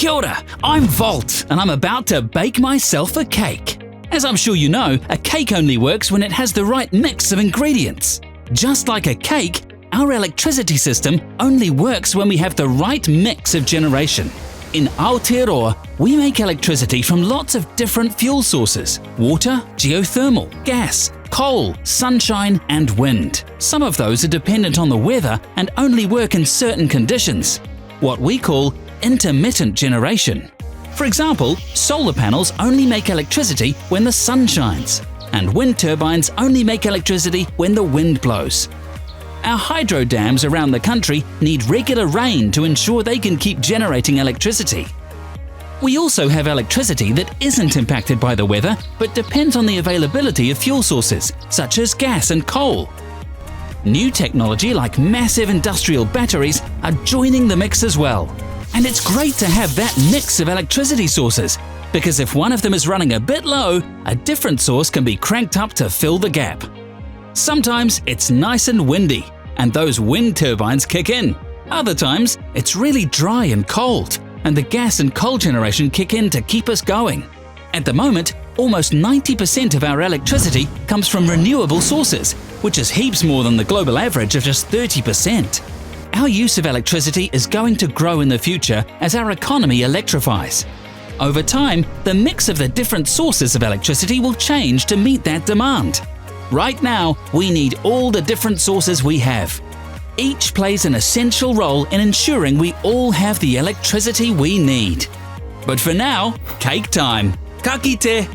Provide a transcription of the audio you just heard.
Kia ora, I'm Volt and I'm about to bake myself a cake. As I'm sure you know, a cake only works when it has the right mix of ingredients. Just like a cake, our electricity system only works when we have the right mix of generation. In Aotearoa, we make electricity from lots of different fuel sources: water, geothermal, gas, coal, sunshine and wind. Some of those are dependent on the weather and only work in certain conditions, what we call intermittent generation. For example, solar panels only make electricity when the sun shines, and wind turbines only make electricity when the wind blows. Our hydro dams around the country need regular rain to ensure they can keep generating electricity. We also have electricity that isn't impacted by the weather but depends on the availability of fuel sources, such as gas and coal. New technology like massive industrial batteries are joining the mix as well. And it's great to have that mix of electricity sources, because if one of them is running a bit low, a different source can be cranked up to fill the gap. Sometimes it's nice and windy, and those wind turbines kick in. Other times, it's really dry and cold, and the gas and coal generation kick in to keep us going. At the moment, almost 90% of our electricity comes from renewable sources, which is heaps more than the global average of just 30%. Our use of electricity is going to grow in the future as our economy electrifies. Over time, the mix of the different sources of electricity will change to meet that demand. Right now, we need all the different sources we have. Each plays an essential role in ensuring we all have the electricity we need. But for now, cake time! Ka kite!